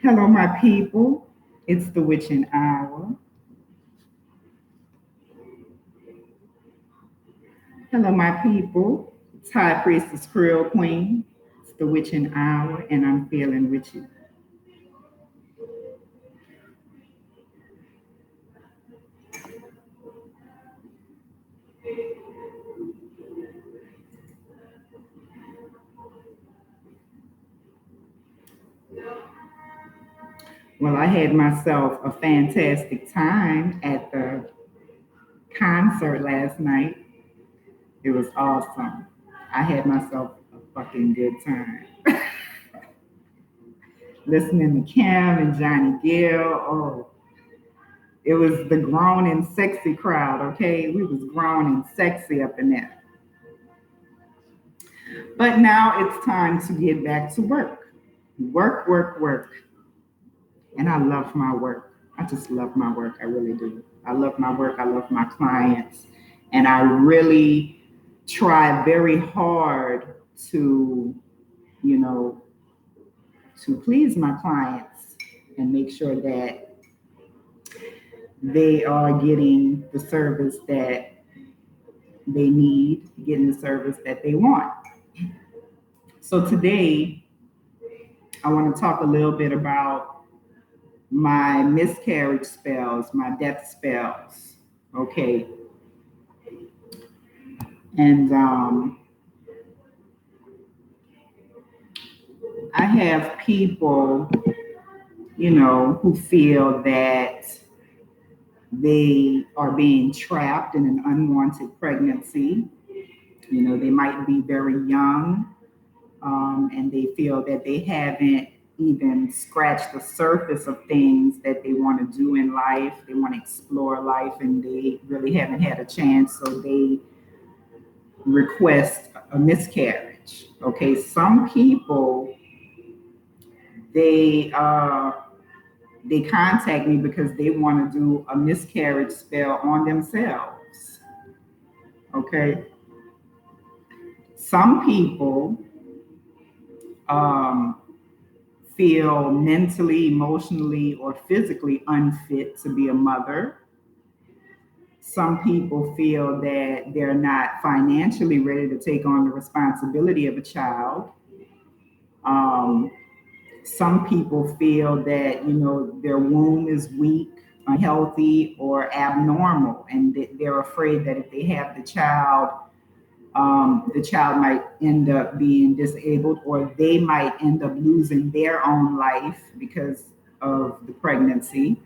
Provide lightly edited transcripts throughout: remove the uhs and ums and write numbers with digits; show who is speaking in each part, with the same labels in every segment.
Speaker 1: Hello, my people. It's the witching hour. Hello, my people. It's High Priestess CreoleQueen. It's the witching hour, and I'm feeling witchy. Well, I had myself a fantastic time at the concert last night. It was awesome. I had myself a fucking good time. Listening to Kim and Johnny Gill. Oh, it was the grown and sexy crowd, okay? We was grown and sexy up in there. But now it's time to get back to work. Work, work, work. And I love my work. I just love my work. I really do. I love my work. I love my clients. And I really try very hard to, you know, to please my clients and make sure that they are getting the service that they need, getting the service that they want. So today, I want to talk a little bit about my miscarriage spells, my death spells. Okay. And I have people, who feel that they are being trapped in an unwanted pregnancy. They might be very young, and they feel that they haven't even scratched the surface of things that they want to do in life. They want to explore life, and they really haven't had a chance, so they request a miscarriage. Okay, some people they they contact me because they want to do a miscarriage spell on themselves. Okay, some people um, feel mentally, emotionally, or physically unfit to be a mother. Some people feel that they're not financially ready to take on the responsibility of a child. Um, some people feel that, their womb is weak, unhealthy, or abnormal, and they're afraid that if they have the child might end up being disabled, or they might end up losing their own life because of the pregnancy.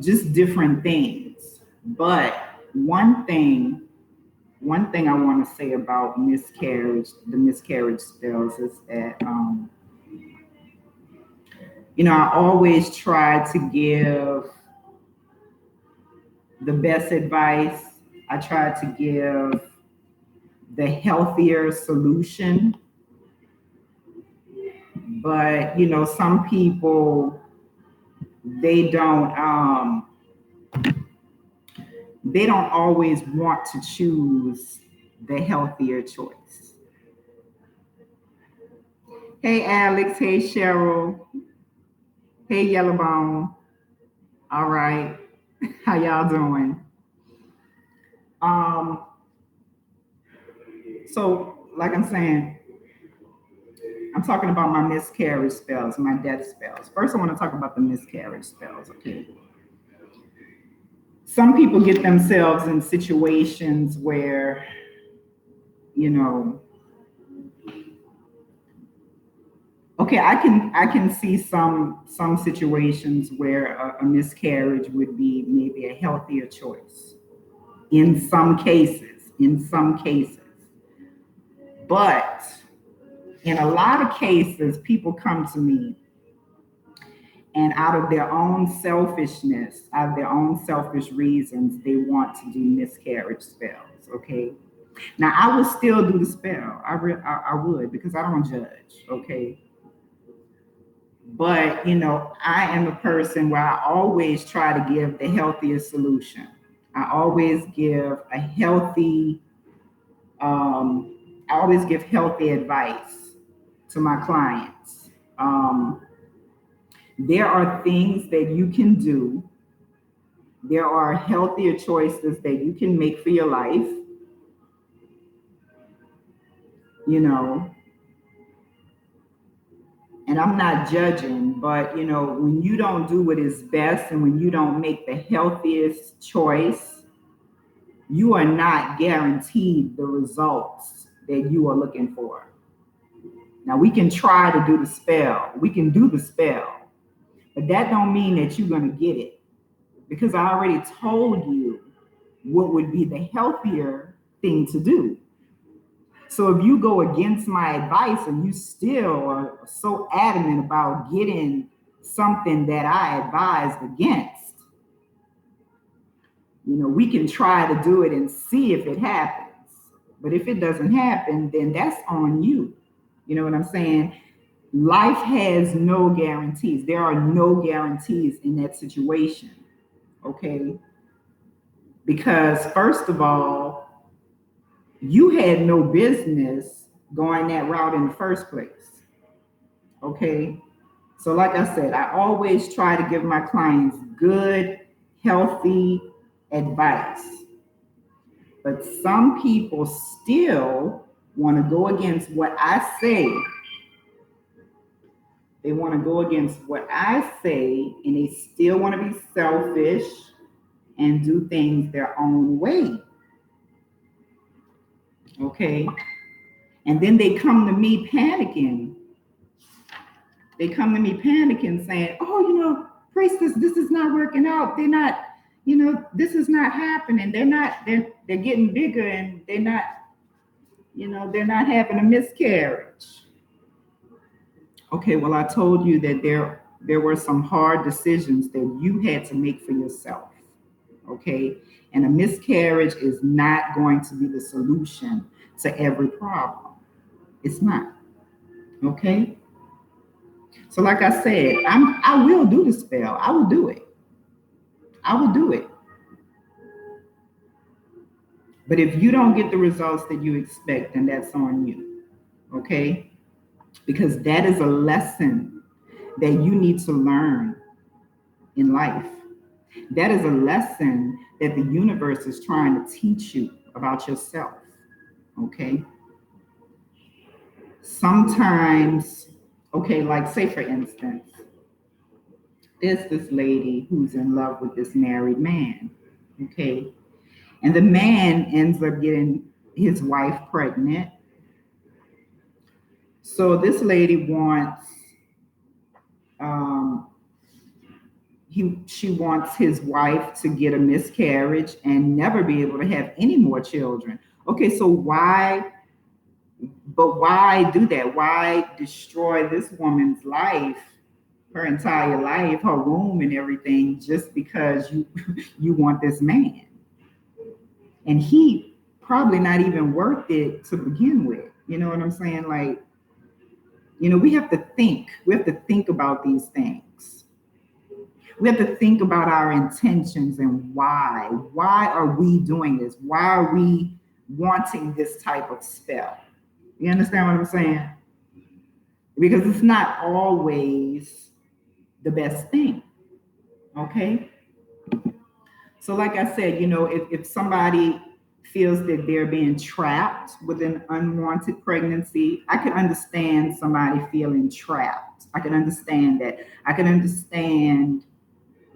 Speaker 1: Just different things. But one thing I want to say about miscarriage, the miscarriage spells, is that I always try to give the best advice. I try to give the healthier solution. But some people they don't they don't always want to choose the healthier choice. Hey Alex, hey Cheryl, hey Yellowbone. All right, how y'all doing? Um, so like I'm saying, I'm talking about my miscarriage spells, my death spells. First, I want to talk about the miscarriage spells. Okay. Some people get themselves in situations where, you know, okay, I can see some situations where a miscarriage would be maybe a healthier choice in some cases, but in a lot of cases, people come to me and out of their own selfishness, out of their own selfish reasons, they want to do miscarriage spells. Okay. Now I would still do the spell. I would, because I don't judge. Okay. But I am a person where I always try to give the healthiest solution. I always give a healthy. I always give healthy advice to my clients. There are things that you can do. There are healthier choices that you can make for your life, you know, and I'm not judging, but when you don't do what is best and when you don't make the healthiest choice, you are not guaranteed the results that you are looking for. Now we can try to do the spell. We can do the spell, but that don't mean that you're going to get it, because I already told you what would be the healthier thing to do. So if you go against my advice and you still are so adamant about getting something that I advised against, we can try to do it and see if it happens. But if it doesn't happen, then that's on you. You know what I'm saying? Life has no guarantees. There are no guarantees in that situation. Okay? Because first of all, you had no business going that route in the first place. Okay. So, like I said, I always try to give my clients good, healthy advice. But some people still want to go against what I say. They want to go against what I say, and they still want to be selfish and do things their own way. Okay. And then they come to me panicking. They come to me panicking saying, oh, Priestess, this is not working out. They're not, this is not happening. They're getting bigger and they're not, they're not having a miscarriage. Okay, well, I told you that there were some hard decisions that you had to make for yourself. Okay. And a miscarriage is not going to be the solution to every problem. It's not. Okay. So, like I said, I will do the spell. I will do it. I will do it. But if you don't get the results that you expect, then that's on you. Okay? Because that is a lesson that you need to learn in life. That is a lesson that the universe is trying to teach you about yourself. Okay? Sometimes, okay, like say for instance, there's this lady who's in love with this married man. Okay? And the man ends up getting his wife pregnant. So this lady wants, she wants his wife to get a miscarriage and never be able to have any more children. Okay, so why do that? Why destroy this woman's life, her entire life, her womb and everything, just because you want this man? And he probably not even worth it to begin with. You know what I'm saying? Like, we have to think. We have to think about these things. We have to think about our intentions and why. Why are we doing this? Why are we wanting this type of spell? You understand what I'm saying? Because it's not always the best thing. Okay? So like I said, if somebody feels that they're being trapped with an unwanted pregnancy, I can understand somebody feeling trapped. I can understand that. I can understand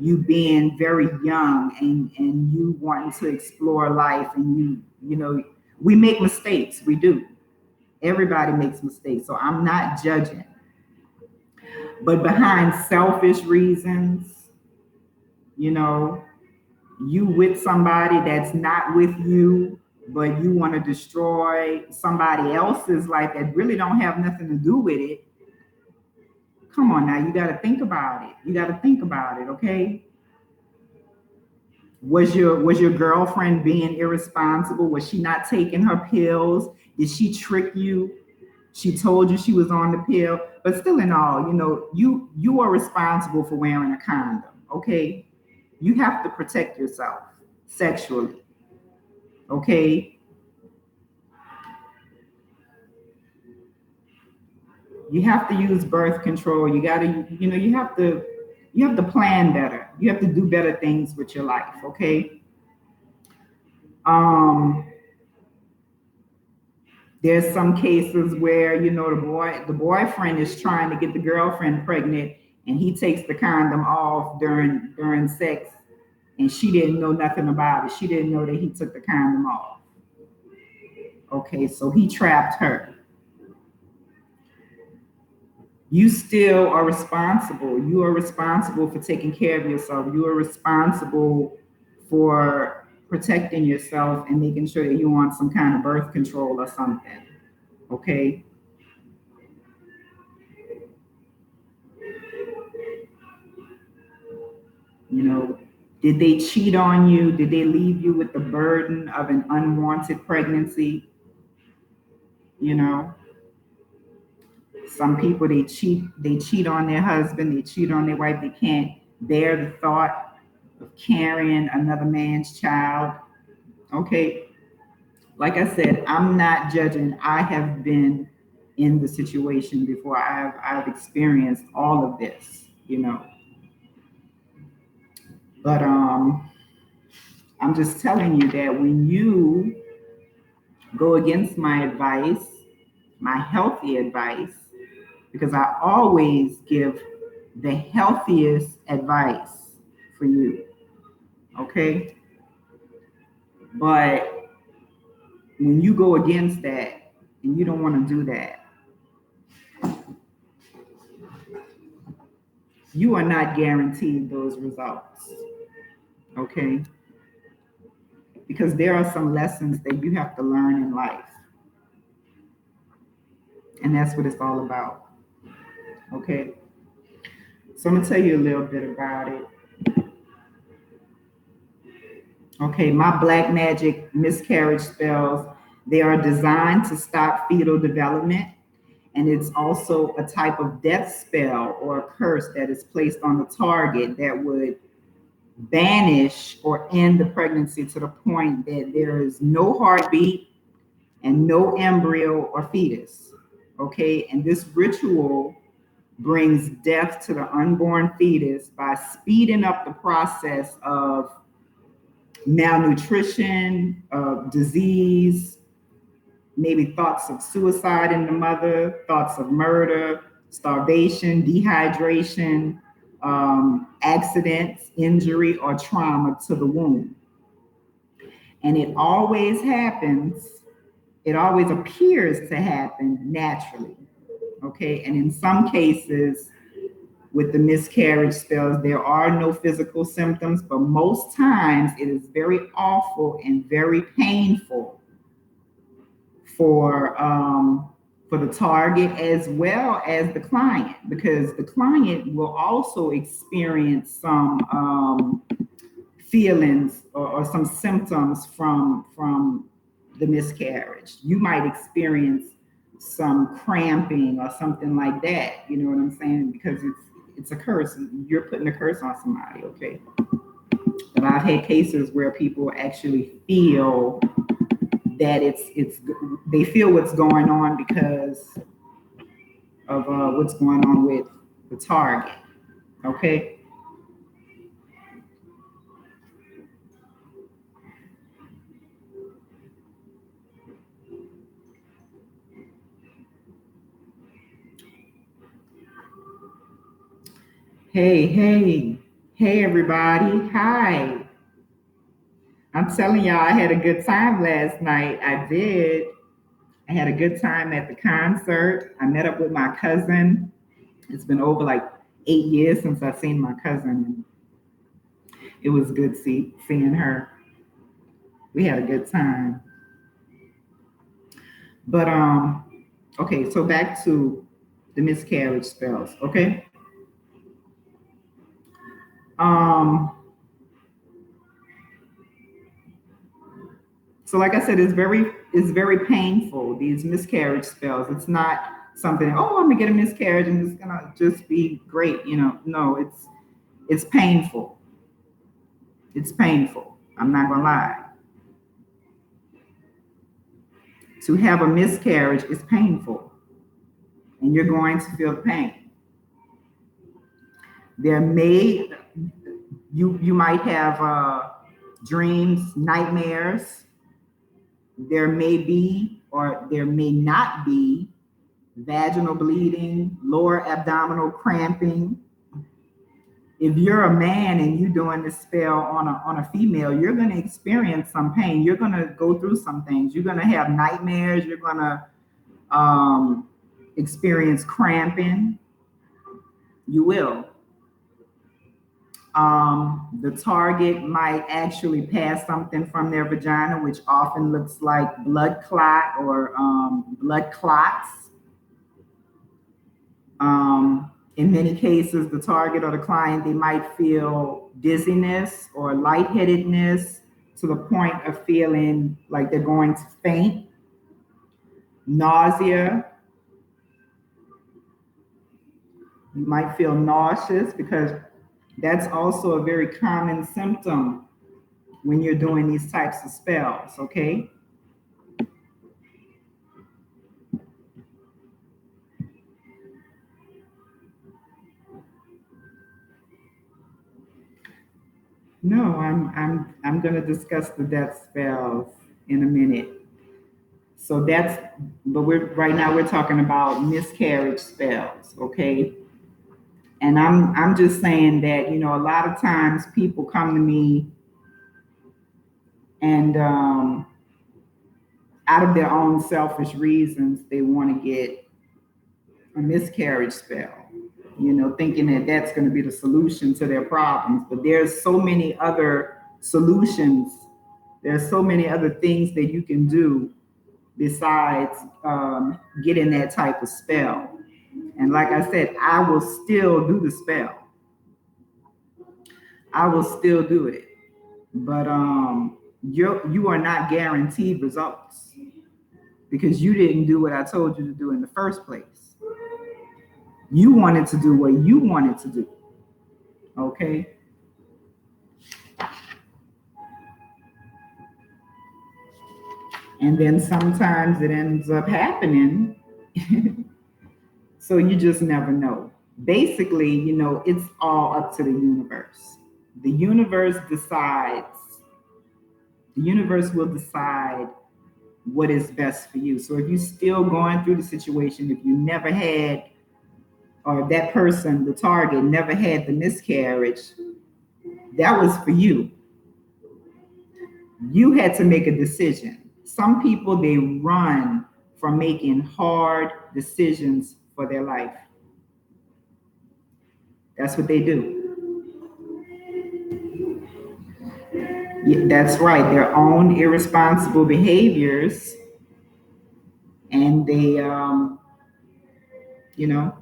Speaker 1: you being very young and you wanting to explore life, and we make mistakes. We do. Everybody makes mistakes. So I'm not judging. But behind selfish reasons, you with somebody that's not with you, but you want to destroy somebody else's life that really don't have nothing to do with it. Come on now, you got to think about it. You got to think about it, okay? Was your girlfriend being irresponsible? Was she not taking her pills? Did she trick you? She told you she was on the pill, but still in all, you are responsible for wearing a condom, okay? You have to protect yourself sexually, okay? You have to use birth control. You got to, you have to plan better. You have to do better things with your life, okay? Um, there's some cases where, the boyfriend is trying to get the girlfriend pregnant and he takes the condom off during sex and she didn't know nothing about it. She didn't know that he took the condom off. Okay, so he trapped her. You still are responsible. You are responsible for taking care of yourself. You are responsible for protecting yourself and making sure that you're on some kind of birth control or something. Okay? Did they cheat on you? Did they leave you with the burden of an unwanted pregnancy? You know, some people they cheat on their husband, they cheat on their wife, they can't bear the thought of carrying another man's child. Okay. Like I said, I'm not judging. I have been in the situation before. I've experienced all of this. But I'm just telling you that when you go against my advice, my healthy advice, because I always give the healthiest advice for you. Okay? But when you go against that and you don't want to do that, you are not guaranteed those results. Okay? Because there are some lessons that you have to learn in life. And that's what it's all about. Okay? So I'm going to tell you a little bit about it. Okay, my black magic miscarriage spells, they are designed to stop fetal development. And it's also a type of death spell or a curse that is placed on the target that would banish or end the pregnancy to the point that there is no heartbeat and no embryo or fetus. Okay, and this ritual brings death to the unborn fetus by speeding up the process of malnutrition, of disease, maybe thoughts of suicide in the mother, thoughts of murder, starvation, dehydration, accidents, injury, or trauma to the womb. And it always happens, it always appears to happen naturally. Okay, and in some cases, with the miscarriage spells, there are no physical symptoms, but most times it is very awful and very painful for the target as well as the client, because the client will also experience some feelings or some symptoms from the miscarriage. You might experience some cramping or something like that. You know what I'm saying? Because it's a curse. You're putting a curse on somebody, okay? But I've had cases where people actually feel that they feel what's going on because of what's going on with the target, okay? Hey, everybody. Hi. I'm telling y'all, I had a good time last night. I did. I had a good time at the concert. I met up with my cousin. It's been over like 8 years since I've seen my cousin. It was good seeing her. We had a good time. But okay, so back to the miscarriage spells, okay? Um, so like I said, it's very painful, these miscarriage spells. It's not something, oh, I'm gonna get a miscarriage and it's gonna just be great, No, it's painful. It's painful. I'm not gonna lie. To have a miscarriage is painful. and you're going to feel the pain. There may, you might have dreams, nightmares. There may be, or there may not be, vaginal bleeding, lower abdominal cramping. If you're a man and you're doing this spell on a female, you're going to experience some pain. You're going to go through some things. You're going to have nightmares. You're going to experience cramping. You will. The target might actually pass something from their vagina, which often looks like blood clot or blood clots. In many cases, the target or the client, they might feel dizziness or lightheadedness to the point of feeling like they're going to faint, nausea. You might feel nauseous because that's also a very common symptom when you're doing these types of spells, okay? No, I'm going to discuss the death spells in a minute. So that's, but right now we're talking about miscarriage spells, okay? And I'm just saying that, you know, a lot of times people come to me and out of their own selfish reasons, they want to get a miscarriage spell, you know, thinking that that's going to be the solution to their problems. But there's so many other solutions. There's so many other things that you can do besides getting that type of spell. And like I said, I will still do the spell. I will still do it. But you are not guaranteed results because you didn't do what I told you to do in the first place. You wanted to do what you wanted to do. Okay? And then sometimes it ends up happening. So you just never know. Basically, you know, it's all up to the universe. The universe decides, the universe will decide what is best for you. So if you're still going through the situation, if you never had, or that person, the target, never had the miscarriage, that was for you. You had to make a decision. Some people, they run from making hard decisions for their life. That's what they do. Yeah, that's right, their own irresponsible behaviors, and they, you know,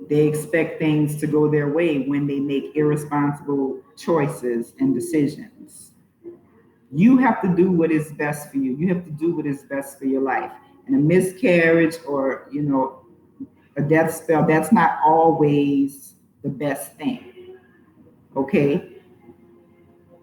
Speaker 1: they expect things to go their way when they make irresponsible choices and decisions. You have to do what is best for you. You have to do what is best for your life. And a miscarriage or, you know, a death spell, that's not always the best thing. Okay?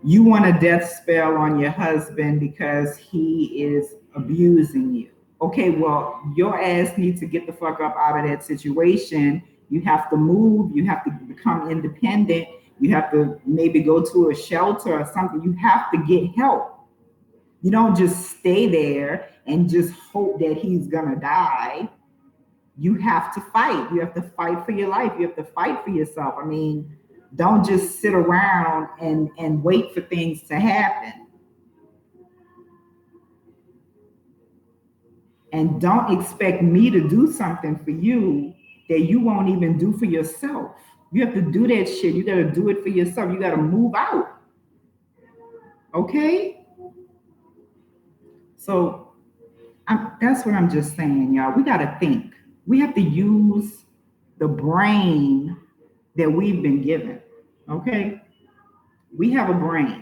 Speaker 1: You want a death spell on your husband because he is abusing you. Okay, well, your ass needs to get the fuck up out of that situation. You have to move. You have to become independent. You have to maybe go to a shelter or something. You have to get help. You don't just stay there and just hope that he's gonna die. You have to fight. You have to fight for your life. You have to fight for yourself. I mean, don't just sit around and wait for things to happen. And don't expect me to do something for you that you won't even do for yourself. You have to do that shit. You got to do it for yourself. You got to move out. Okay? So that's what I'm just saying, y'all. We got to think. We have to use the brain that we've been given. Okay? We have a brain.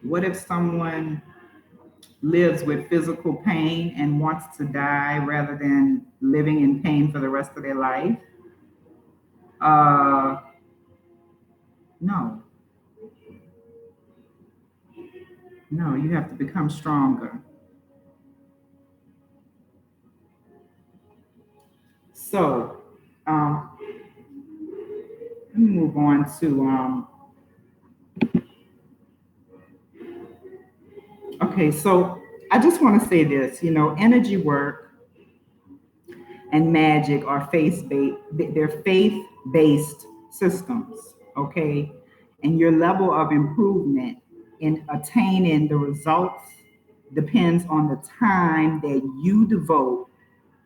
Speaker 1: What if someone lives with physical pain and wants to die rather than living in pain for the rest of their life. Uh, no, no, you have to become stronger. So, let me move on to, okay, so I just want to say this, energy work and magic are faith-based, they're faith-based systems, okay? And your level of improvement in attaining the results depends on the time that you devote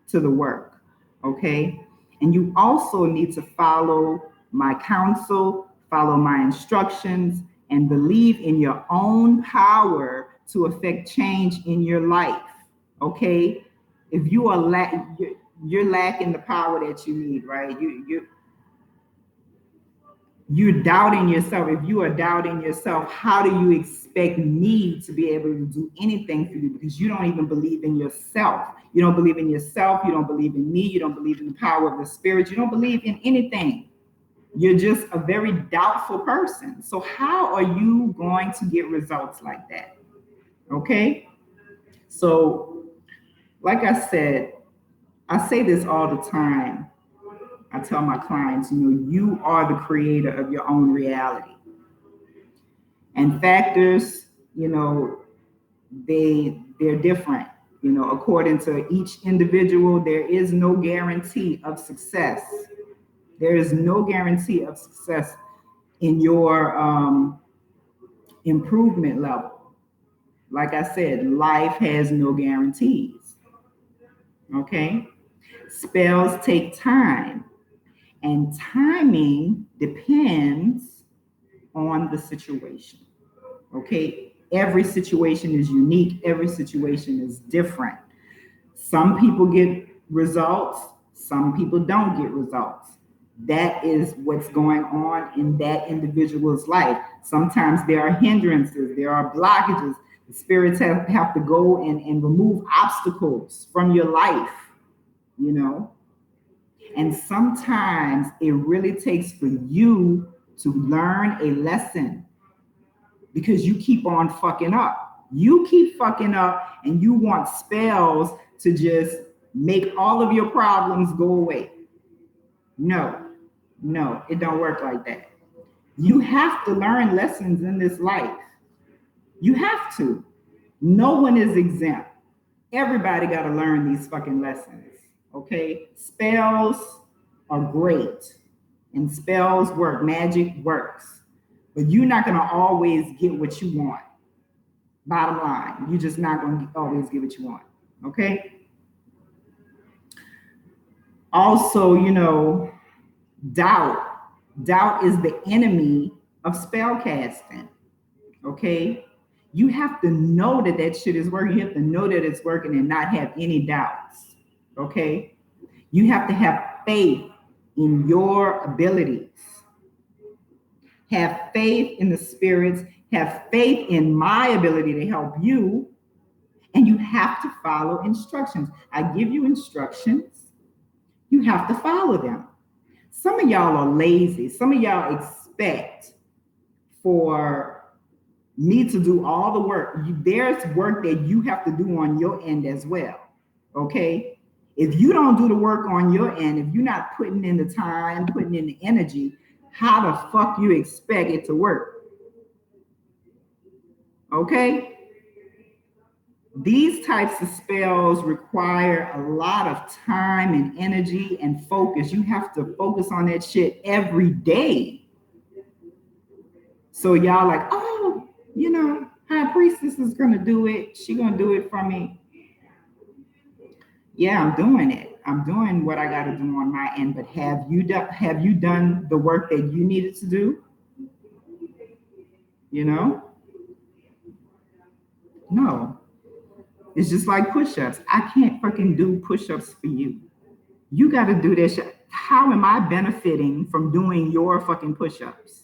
Speaker 1: to the work, okay? And you also need to follow my counsel, follow my instructions, and believe in your own power to affect change in your life, okay? If you are you're lacking the power that you need, right? You're doubting yourself. If you are doubting yourself, how do you expect me to be able to do anything for you? Because you don't even believe in yourself. You don't believe in yourself. You don't believe in me. You don't believe in the power of the spirit. You don't believe in anything. You're just a very doubtful person. So how are you going to get results like that? Okay? So, like I said, I say this all the time. I tell my clients, you are the creator of your own reality. And factors, they're different. According to each individual, there is no guarantee of success. There is no guarantee of success in your improvement level. Like I said, life has no guarantees. Okay? Spells take time, and timing depends on the situation. Okay? Every situation is unique, every situation is different. Some people get results, some people don't get results. That is what's going on in that individual's life. Sometimes there are hindrances, there are blockages. The spirits have to go and remove obstacles from your life, you know. And sometimes it really takes for you to learn a lesson because you keep on fucking up. You keep fucking up and you want spells to just make all of your problems go away. No, no, it don't work like that. You have to learn lessons in this life. You have to. No one is exempt. Everybody got to learn these fucking lessons. Okay? Spells are great and spells work. Magic works. But you're not going to always get what you want. Bottom line, you're just not going to always get what you want. Okay? Also, doubt. Doubt is the enemy of spell casting. Okay? You have to know that that shit is working. You have to know that it's working and not have any doubts. Okay? You have to have faith in your abilities. Have faith in the spirits. Have faith in my ability to help you. And you have to follow instructions. I give you instructions. You have to follow them. Some of y'all are lazy. Some of y'all expect for me to do all the work. There's work that you have to do on your end as well. Okay? If you don't do the work on your end, if you're not putting in the time, putting in the energy, how the fuck you expect it to work? Okay? These types of spells require a lot of time and energy and focus. You have to focus on that shit every day. So y'all like, oh, High Priestess is gonna do it. She gonna do it for me. Yeah, I'm doing it. I'm doing what I gotta do on my end. But have you done the work that you needed to do? No. It's just like push-ups. I can't fucking do push-ups for you. You got to do this. How am I benefiting from doing your fucking push-ups?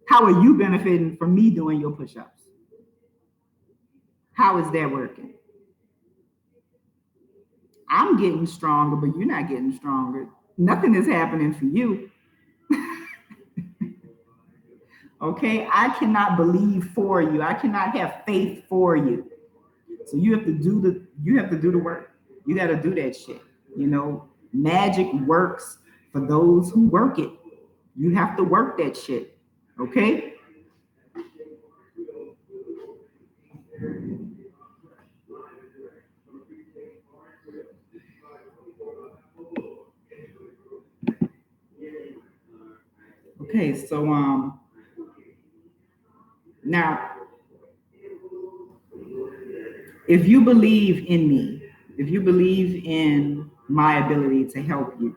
Speaker 1: How are you benefiting from me doing your push-ups? How is that working? I'm getting stronger, but you're not getting stronger. Nothing is happening for you. Okay, I cannot believe for you. I cannot have faith for you. So you have to do the work. You got to do that shit. Magic works for those who work it. You have to work that shit. Okay? Okay, so now if you believe in me, if you believe in my ability to help you,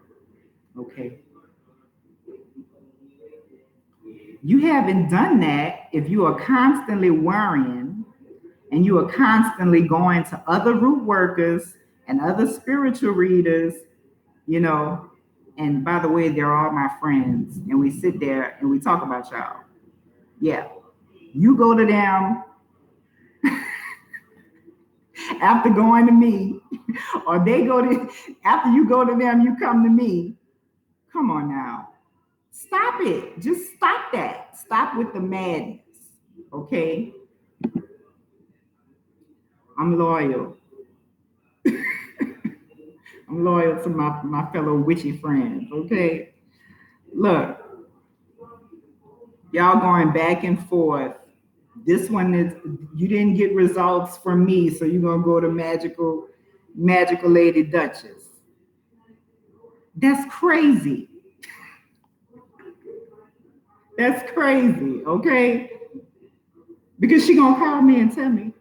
Speaker 1: okay, you haven't done that if you are constantly worrying and you are constantly going to other root workers and other spiritual readers, you know, and by the way, they're all my friends, and we sit there and we talk about y'all. Yeah, you go to them after going to me, or they go to, after you go to them, you come to me. Come on now. Stop it. Just stop that. Stop with the madness. Okay? I'm loyal. I'm loyal to my fellow witchy friends. Okay? Look, y'all going back and forth. This one is, you didn't get results from me, so you're gonna go to magical Lady Duchess. That's crazy. That's crazy, okay? Because she gonna call me and tell me.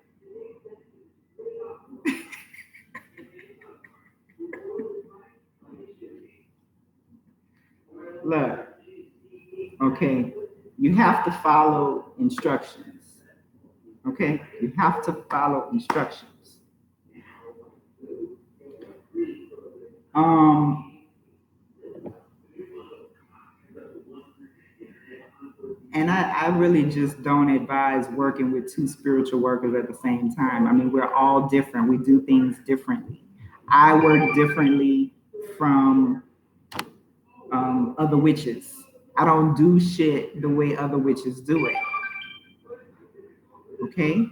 Speaker 1: Look, okay, you have to follow instructions. Okay, you have to follow instructions. Um, and I really just don't advise working with two spiritual workers at the same time. I mean, we're all different. We do things differently. I work differently from other witches. I don't do shit the way other witches do it. Okay?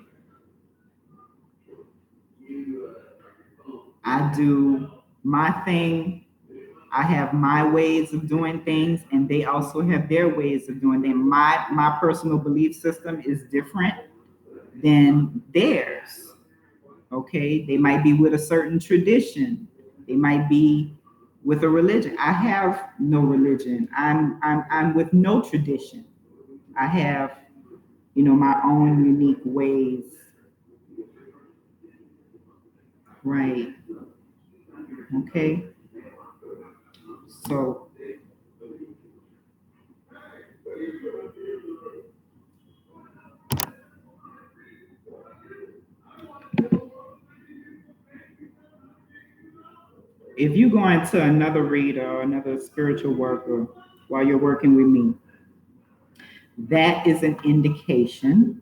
Speaker 1: I do my thing. I have my ways of doing things, and they also have their ways of doing them. My personal belief system is different than theirs. Okay, they might be with a certain tradition. They might be with a religion. I have no religion. I'm with no tradition. I have, my own unique ways. Right. Okay. So if you go into another reader or another spiritual worker while you're working with me, that is an indication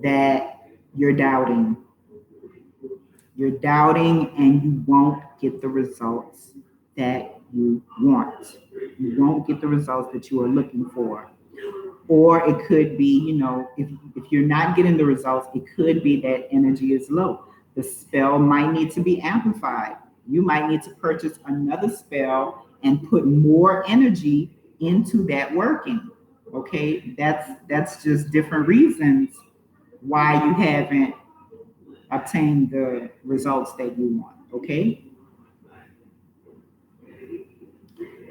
Speaker 1: that you're doubting. You're doubting and you won't get the results that you want. You won't get the results that you are looking for. Or it could be, if you're not getting the results, it could be that energy is low. The spell might need to be amplified. You might need to purchase another spell and put more energy into that working. Okay, that's just different reasons why you haven't obtained the results that you want. Okay.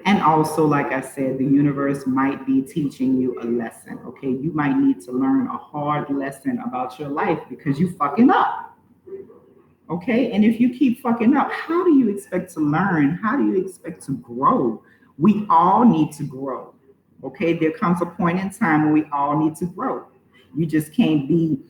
Speaker 1: And also, like I said, the universe might be teaching you a lesson. Okay, you might need to learn a hard lesson about your life because you fucking up. Okay, and if you keep fucking up, how do you expect to learn? How do you expect to grow? We all need to grow. Okay, there comes a point in time when we all need to grow. You just can't be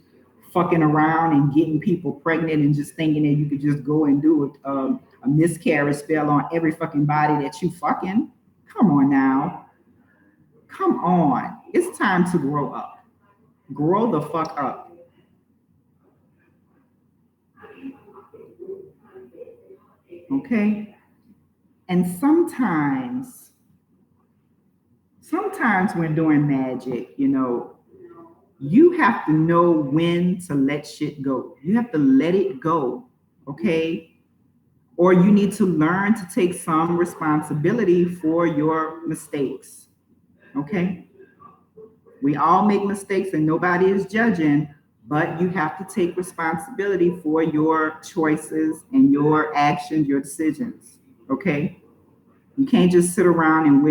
Speaker 1: fucking around and getting people pregnant and just thinking that you could just go and do a miscarriage spell on every fucking body that you fucking. Come on now. Come on. It's time to grow up. Grow the fuck up. Okay? And sometimes when doing magic, you have to know when to let shit go. You have to let it go, okay? Or you need to learn to take some responsibility for your mistakes, okay? We all make mistakes and nobody is judging, but you have to take responsibility for your choices and your actions, your decisions, okay? You can't just sit around and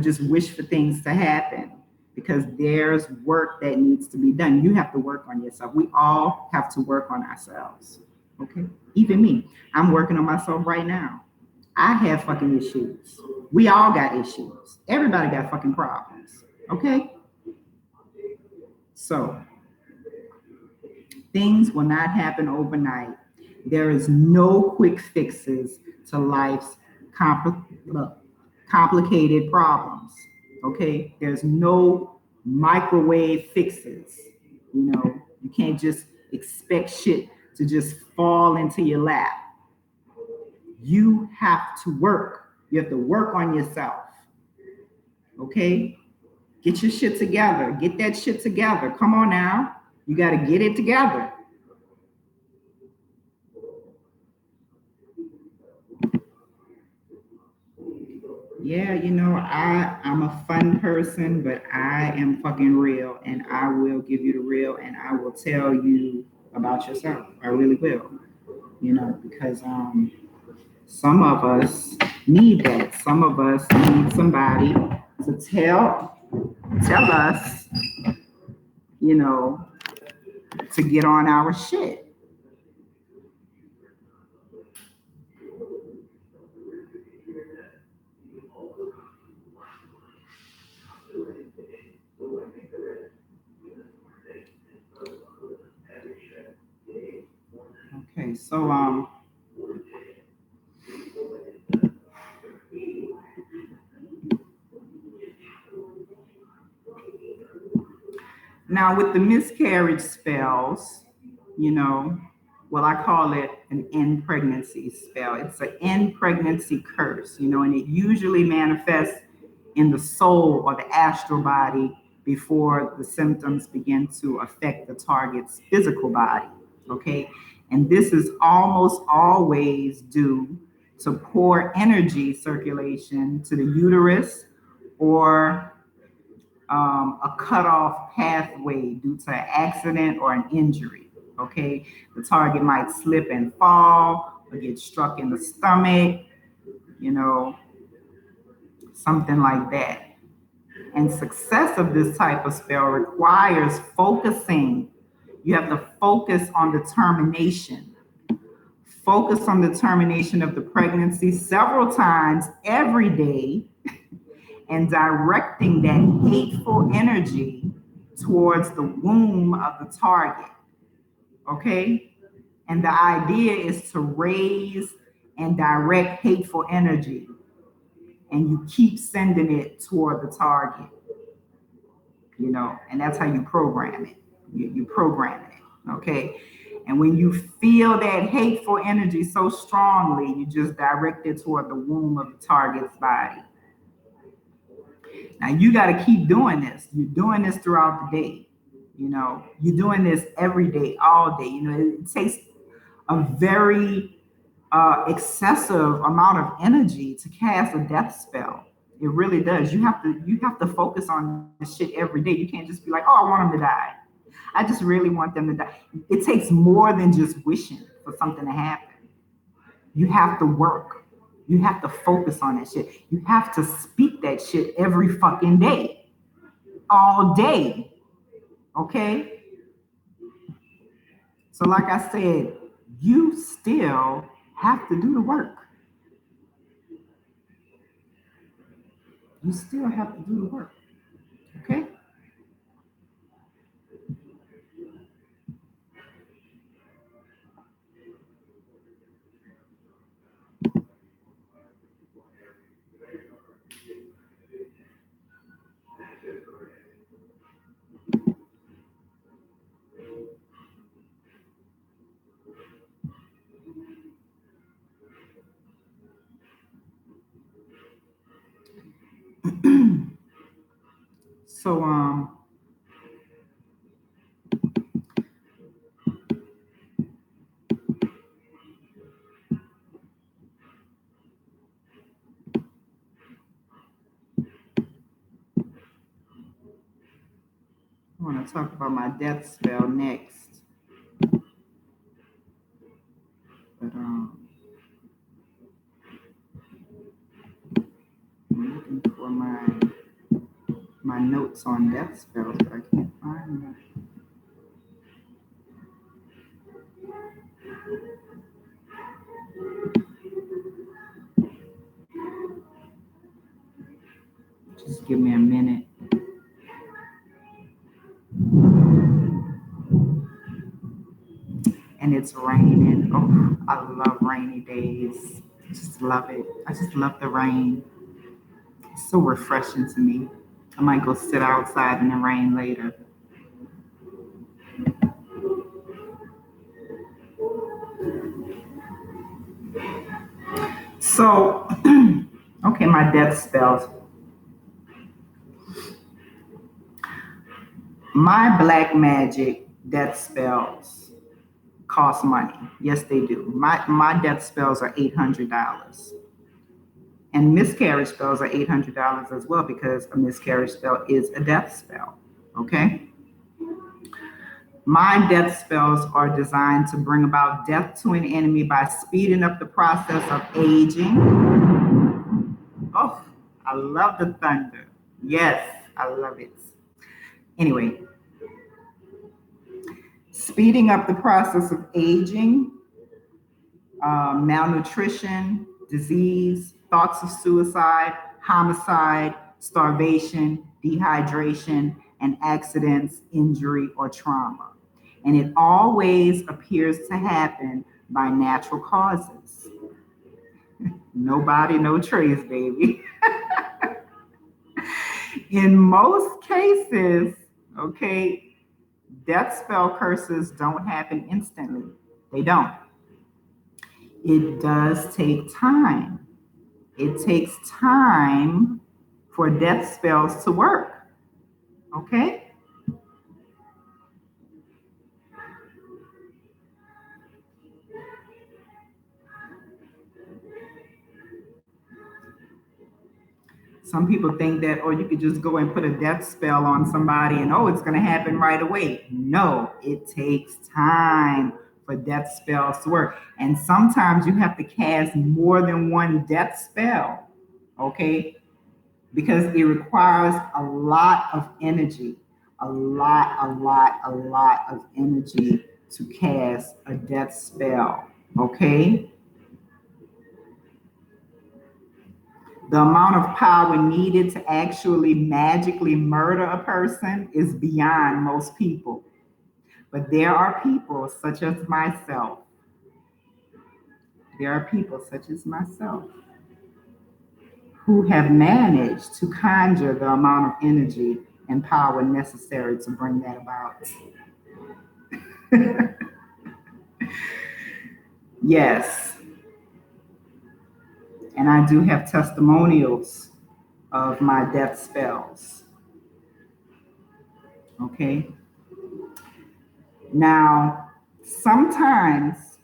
Speaker 1: just wish for things to happen because there's work that needs to be done. You have to work on yourself. We all have to work on ourselves. Okay. Even me. I'm working on myself right now. I have fucking issues. We all got issues. Everybody got fucking problems. Okay. So things will not happen overnight. There is no quick fixes to life's complicated problems. Okay, there's no microwave fixes. You can't just expect shit to just fall into your lap. You have to work. You have to work on yourself. Okay, get your shit together. Get that shit together. Come on now. You got to get it together. Yeah, I'm a fun person, but I am fucking real and I will give you the real and I will tell you about yourself. I really will, because some of us need that. Some of us need somebody to tell us, you know, to get on our shit. Okay, so now with the miscarriage spells, you know, well, I call it an end pregnancy spell. It's an end pregnancy curse, and it usually manifests in the soul or the astral body before the symptoms begin to affect the target's physical body. Okay. And this is almost always due to poor energy circulation to the uterus or a cutoff pathway due to an accident or an injury. Okay, the target might slip and fall or get struck in the stomach, you know, something like that. And success of this type of spell requires focusing. You have to focus on determination. Focus on determination of the pregnancy several times every day and directing that hateful energy towards the womb of the target. Okay? And the idea is to raise and direct hateful energy. And you keep sending it toward the target, and that's how you program it. You program it. Okay? And when you feel that hateful energy so strongly, you just direct it toward the womb of the target's body. Now you got to keep doing this. You're doing this throughout the day. You're doing this every day, all day. It takes a very excessive amount of energy to cast a death spell. It really does. You have to focus on this shit every day. You can't just be like, oh, I want them to die. I just really want them to die. It takes more than just wishing for something to happen. You have to work. You have to focus on that shit. You have to speak that shit every fucking day, all day. Okay? So, like I said, you still have to do the work. You still have to do the work. Okay? talk about my death spell next. But I'm looking for my notes on death spells, but I can't find them. Just give me a minute. And it's raining. Oh, I love rainy days. I just love it. I just love the rain. It's so refreshing to me. I might go sit outside in the rain later. So, okay, my death spells. My black magic death spells cost money. Yes, they do. My death spells are $800. And miscarriage spells are $800 as well, because a miscarriage spell is a death spell. Okay? My death spells are designed to bring about death to an enemy by speeding up the process of aging. Oh, I love the thunder. Yes, I love it. Anyway, speeding up the process of aging, malnutrition, disease, thoughts of suicide, homicide, starvation, dehydration, and accidents, injury, or trauma. And it always appears to happen by natural causes. No body, no trace, baby. In most cases, okay, death spell curses don't happen instantly. They don't. It does take time. It takes time for death spells to work. Okay? Some people think that, or you could just go and put a death spell on somebody and, oh, it's going to happen right away. No, it takes time for death spells to work. And sometimes you have to cast more than one death spell, okay? Because it requires a lot of energy, a lot of energy to cast a death spell, okay? The amount of power needed to actually magically murder a person is beyond most people. But there are people such as myself. There are people such as myself who have managed to conjure the amount of energy and power necessary to bring that about. Yes. And I do have testimonials of my death spells. Okay. Now, sometimes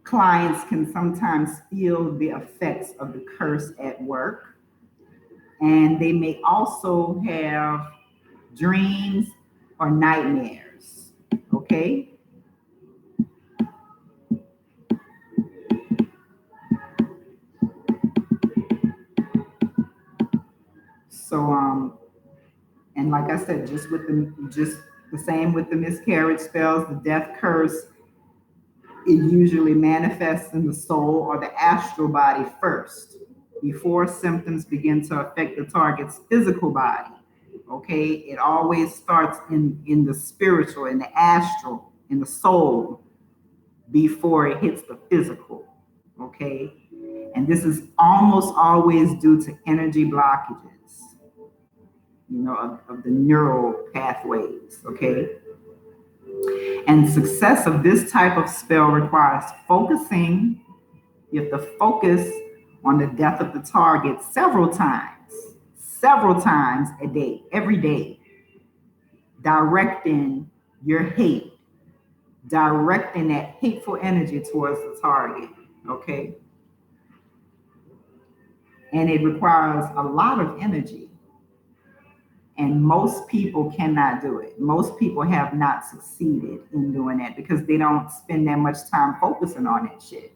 Speaker 1: clients can sometimes feel the effects of the curse at work. And they may also have dreams or nightmares. Okay. So, and like I said, just the same with the miscarriage spells, the death curse, it usually manifests in the soul or the astral body first, before symptoms begin to affect the target's physical body. Okay, it always starts in the spiritual, in the astral, in the soul, before it hits the physical. Okay, and this is almost always due to energy blockages, of the neural pathways, okay? And success of this type of spell requires focusing. You have to focus on the death of the target several times a day, every day, directing your hate, directing that hateful energy towards the target, okay? And it requires a lot of energy. And most people cannot do it. Most people have not succeeded in doing that because they don't spend that much time focusing on that shit.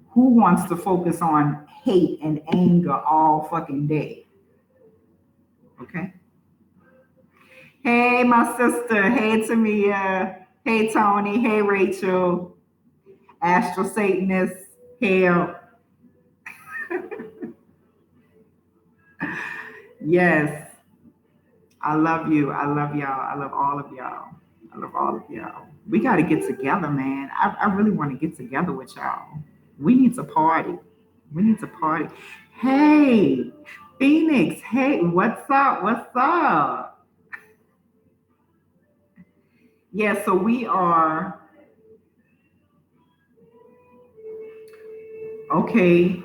Speaker 1: Who wants to focus on hate and anger all fucking day? Okay. Hey, my sister. Hey, Tamia. Hey, Tony. Hey, Rachel. Astral Satanist. Hail. Yes. I love you. I love y'all. I love all of y'all. I love all of y'all. We got to get together, man. I really want to get together with y'all. We need to party. We need to party. Hey, Phoenix. Hey, what's up? What's up? Yeah, so we are, okay.